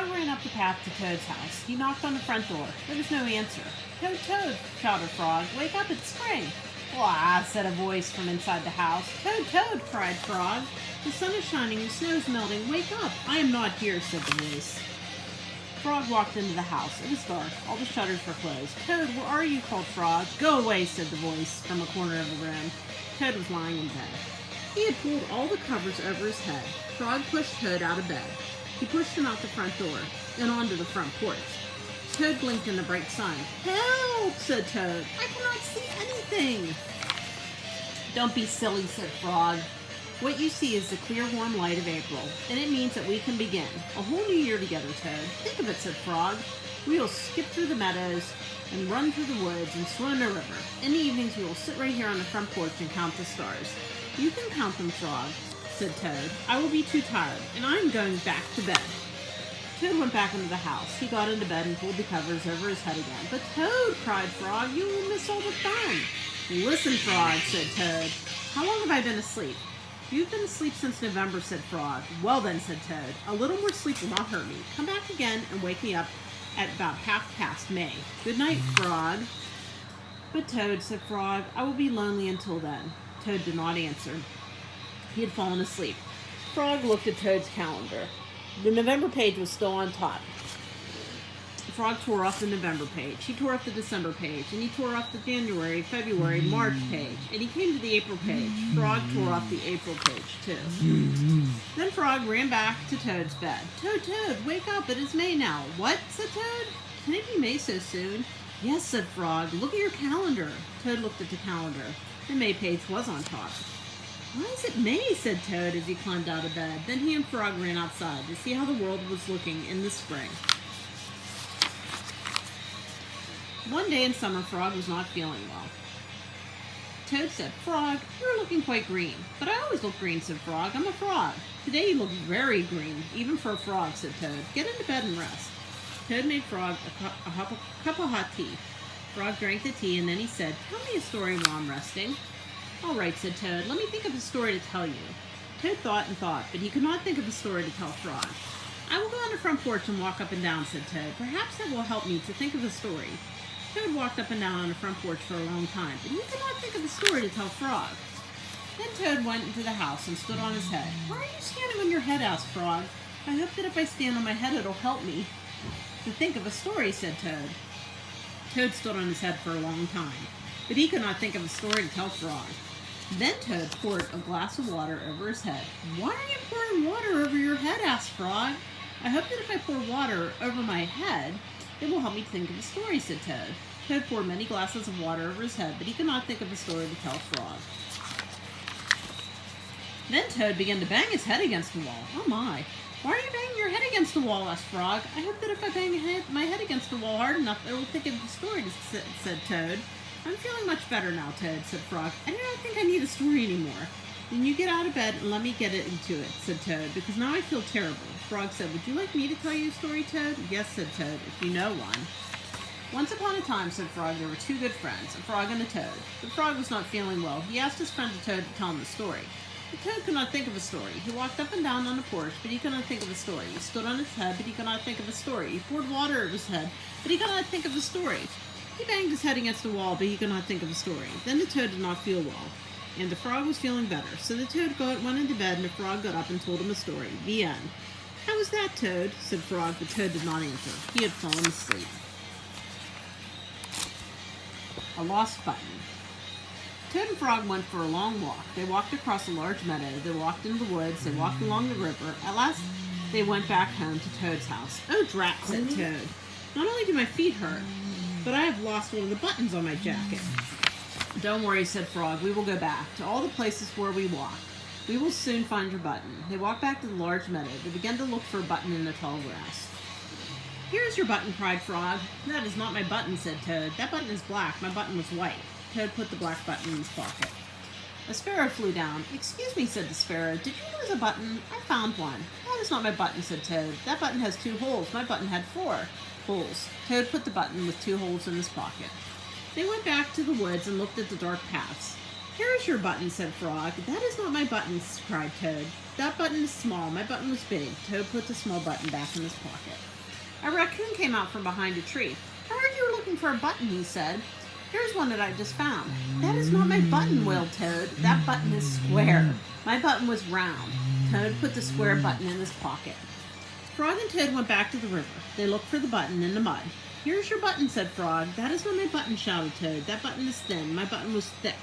Frog ran up the path to Toad's house. He knocked on the front door. There was no answer. "Toad, Toad," shouted Frog. "Wake up, it's spring." "Blah," said a voice from inside the house. "Toad, Toad," cried Frog. "The sun is shining, the snow is melting. Wake up." "I am not here," said the voice. Frog walked into the house. It was dark. All the shutters were closed. "Toad, where are you?" called Frog. "Go away," said the voice from a corner of the room. Toad was lying in bed. He had pulled all the covers over his head. Frog pushed Toad out of bed. He pushed him out the front door and onto the front porch. Toad blinked in the bright sun. "Help!" said Toad. "I cannot see anything." "Don't be silly," said Frog. "What you see is the clear, warm light of April, and it means that we can begin a whole new year together, Toad. Think of it," said Frog. "We will skip through the meadows and run through the woods and swim in a river. In the evenings, we will sit right here on the front porch and count the stars." "You can count them, Frog," said Toad. "I will be too tired, and I am going back to bed." Toad went back into the house. He got into bed and pulled the covers over his head again. "But Toad," cried Frog, "you will miss all the fun." "Listen, Frog," said Toad. "How long have I been asleep?" "You've been asleep since November," said Frog. "Well then," said Toad, "a little more sleep will not hurt me. Come back again and wake me up at about 1/2 past May. Good night, Frog." "But Toad," said Frog, "I will be lonely until then." Toad did not answer. He had fallen asleep. Frog looked at Toad's calendar. The November page was still on top. Frog tore off the November page. He tore off the December page, and he tore off the January, February, March page, and he came to the April page. Frog tore off the April page, too. Then Frog ran back to Toad's bed. "Toad, Toad, wake up, it is May now." "What?" said Toad. "Can it be May so soon?" "Yes," said Frog. "Look at your calendar." Toad looked at the calendar. The May page was on top. "Why is it May?" said Toad as he climbed out of bed. Then he and Frog ran outside to see how the world was looking in the spring. One day in summer, Frog was not feeling well. Toad said, "Frog, you're looking quite green." "But I always look green," said Frog. "I'm a frog." "Today you look very green, even for a frog," said Toad. "Get into bed and rest." Toad made Frog a cup of hot tea. Frog drank the tea, and then he said, "Tell me a story while I'm resting." "All right," said Toad. "Let me think of a story to tell you." Toad thought and thought, but he could not think of a story to tell Frog. "I will go on the front porch and walk up and down," said Toad. "Perhaps that will help me to think of a story." Toad walked up and down on the front porch for a long time, but he could not think of a story to tell Frog. Then Toad went into the house and stood on his head. "Why are you standing on your head?" asked Frog. "I hope that if I stand on my head, it'll help me to think of a story," said Toad. Toad stood on his head for a long time, but he could not think of a story to tell Frog. Then Toad poured a glass of water over his head. "Why are you pouring water over your head?" asked Frog. "I hope that if I pour water over my head, it will help me think of a story," said Toad. Toad poured many glasses of water over his head, but he could not think of a story to tell Frog. Then Toad began to bang his head against the wall. "Oh my! Why are you banging your head against the wall?" asked Frog. "I hope that if I bang my head against the wall hard enough, it will think of a story," said Toad. "I'm feeling much better now, Toad," said Frog. "I do not think I need a story anymore." "Then you get out of bed and let me get into it," said Toad, "because now I feel terrible." Frog said, "Would you like me to tell you a story, Toad?" "Yes," said Toad, "if you know one." "Once upon a time," said Frog, "there were two good friends, a frog and a toad. The frog was not feeling well. He asked his friend the toad to tell him a story. The toad could not think of a story. He walked up and down on the porch, but he could not think of a story. He stood on his head, but he could not think of a story. He poured water over his head, but he could not think of a story. He banged his head against the wall, but he could not think of a story. Then the toad did not feel well, and the frog was feeling better. So the toad went into bed, and the frog got up and told him a story. The end. "How was that, Toad?" said Frog, but Toad did not answer. He had fallen asleep. A lost button. Toad and Frog went for a long walk. They walked across a large meadow. They walked into the woods. They walked along the river. At last, they went back home to Toad's house. "Oh, drat," said Toad. "Not only do my feet hurt, but I have lost one of the buttons on my jacket." "Don't worry," said Frog. "We will go back to all the places where we walked. We will soon find your button." They walked back to the large meadow. They began to look for a button in the tall grass. "Here is your button," cried Frog. "That is not my button," said Toad. "That button is black. My button was white." Toad put the black button in his pocket. A sparrow flew down. "Excuse me," said the sparrow. "Did you lose a button? I found one." "That is not my button," said Toad. "That button has 2 holes. My button had 4 holes." Toad put the button with 2 holes in his pocket. They went back to the woods and looked at the dark paths. "Here is your button," said Frog. "That is not my button," cried Toad. "That button is small. My button was big." Toad put the small button back in his pocket. A raccoon came out from behind a tree. I heard you were looking for a button, he said. Here's one that I just found. That is not my button, wailed Toad. That button is square. My button was round. Toad put the square button in his pocket. Frog and Toad went back to the river. They looked for the button in the mud. Here's your button, said Frog. That is not my button, shouted Toad. That button is thin. My button was thick.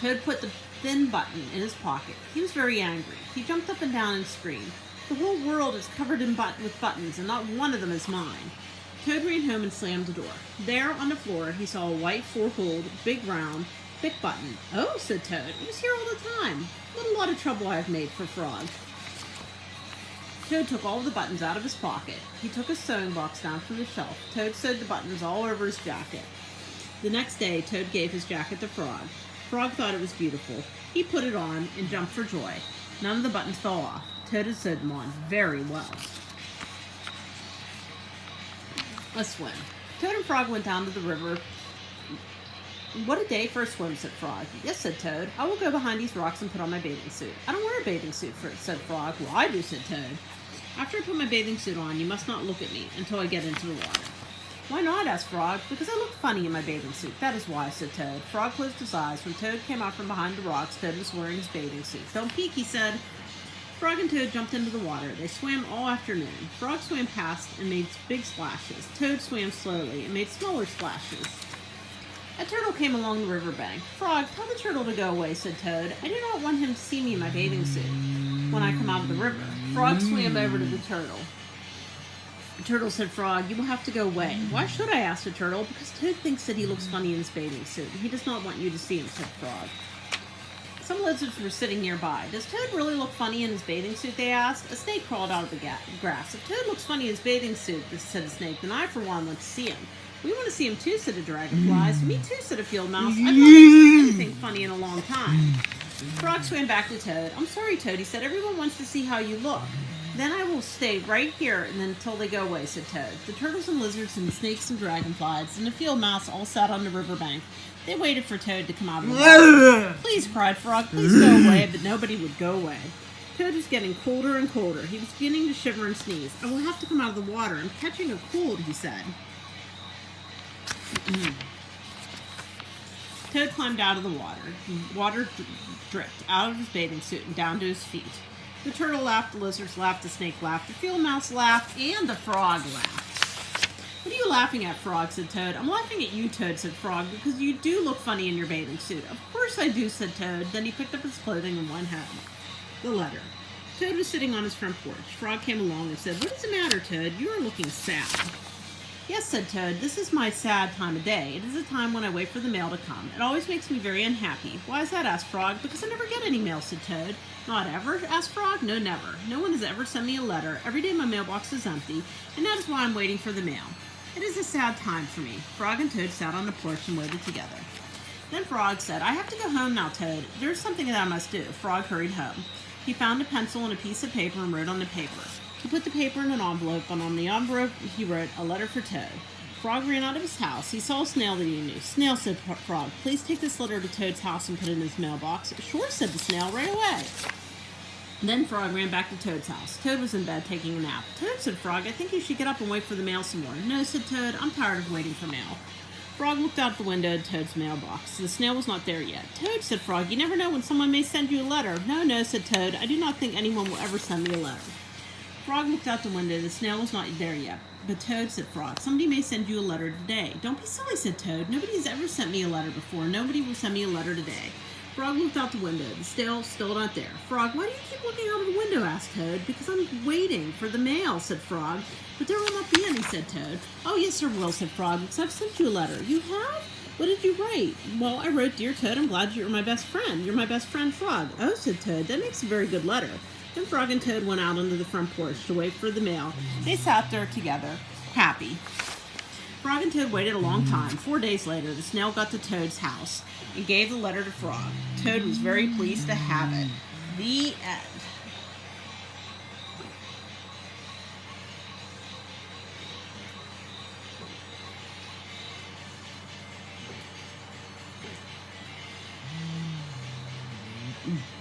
Toad put the thin button in his pocket. He was very angry. He jumped up and down and screamed. The whole world is covered with buttons, and not one of them is mine. Toad ran home and slammed the door. There, on the floor, he saw a white four-holed, big round, thick button. Oh, said Toad, it was here all the time. What a lot of trouble I have made for Frog. Toad took all the buttons out of his pocket. He took a sewing box down from the shelf. Toad sewed the buttons all over his jacket. The next day, Toad gave his jacket to Frog. Frog thought it was beautiful. He put it on and jumped for joy. None of the buttons fell off. Toad had sewed them on very well. A swim. Toad and Frog went down to the river. What a day for a swim, said Frog. Yes, said Toad. I will go behind these rocks and put on my bathing suit. I don't wear a bathing suit, said Frog. Well, I do, said Toad. After I put my bathing suit on, you must not look at me until I get into the water. Why not, asked Frog. Because I look funny in my bathing suit. That is why, said Toad. Frog closed his eyes. When Toad came out from behind the rocks, Toad was wearing his bathing suit. Don't peek, he said. Frog and Toad jumped into the water. They swam all afternoon. Frog swam past and made big splashes. Toad swam slowly and made smaller splashes. A turtle came along the riverbank. Frog, tell the turtle to go away, said Toad. I do not want him to see me in my bathing suit when I come out of the river. Frog swam over to the turtle. The turtle said, Frog, you will have to go away. Why should I, asked the turtle. Because Toad thinks that he looks funny in his bathing suit. He does not want you to see him, said Frog. Some lizards were sitting nearby. Does Toad really look funny in his bathing suit, they asked. A snake crawled out of the grass. If Toad looks funny in his bathing suit, said a snake, then I, for one, want to see him. We want to see him too, said a dragonfly. Me too, said a field mouse. I've not seen anything funny in a long time. Frog swam back to Toad. I'm sorry, Toad, he said. Everyone wants to see how you look. Then I will stay right here and then until they go away, said Toad. The turtles and lizards and the snakes and dragonflies and the field mouse all sat on the riverbank. They waited for Toad to come out of the water. Please, cried Frog, please go away, but nobody would go away. Toad was getting colder and colder. He was beginning to shiver and sneeze. I will have to come out of the water. I'm catching a cold, he said. Toad climbed out of the water. The water dripped out of his bathing suit and down to his feet. The turtle laughed, the lizards laughed, the snake laughed, the field mouse laughed, and the frog laughed. What are you laughing at, Frog, said Toad. I'm laughing at you, Toad, said Frog, because you do look funny in your bathing suit. Of course I do, said Toad. Then he picked up his clothing and went home. The letter. Toad was sitting on his front porch. Frog came along and said, What is the matter, Toad? You are looking sad. Yes, said Toad, this is my sad time of day. It is a time when I wait for the mail to come. It always makes me very unhappy. Why is that, asked Frog. Because I never get any mail, said Toad. Not ever, asked Frog. No, never. No one has ever sent me a letter. Every day my mailbox is empty, and that is why I'm waiting for the mail. It is a sad time for me. Frog and Toad sat on the porch and waited together. Then Frog said, I have to go home now, Toad. There is something that I must do. Frog hurried home. He found a pencil and a piece of paper and wrote on the paper. He put the paper in an envelope, and on the envelope he wrote a letter for Toad. Frog ran out of his house. He saw a snail that he knew. Snail, said Frog, please take this letter to Toad's house and put it in his mailbox. Sure, said the snail, right away. Then Frog ran back to Toad's house. Toad was in bed taking a nap. Toad, said Frog, I think you should get up and wait for the mail some more. No, said Toad, I'm tired of waiting for mail. Frog looked out the window at Toad's mailbox. The snail was not there yet. Toad, said Frog, you never know when someone may send you a letter. No, no, said Toad, I do not think anyone will ever send me a letter. Frog looked out the window. The snail was not there yet. But Toad, said Frog, somebody may send you a letter today. Don't be silly, said Toad. Nobody has ever sent me a letter before. Nobody will send me a letter today. Frog looked out the window. The snail still not there. Frog, why do you keep looking out of the window, asked Toad. Because I'm waiting for the mail, said Frog. But there will not be any, said Toad. Oh, yes, there will, said Frog, because I've sent you a letter. You have? What did you write? Well, I wrote, Dear Toad, I'm glad you're my best friend. You're my best friend, Frog. Oh, said Toad, that makes a very good letter. Then Frog and Toad went out onto the front porch to wait for the mail. They sat there together, happy. Frog and Toad waited a long time. 4 days later, the snail got to Toad's house and gave the letter to Frog. Toad was very pleased to have it. The end. Mm.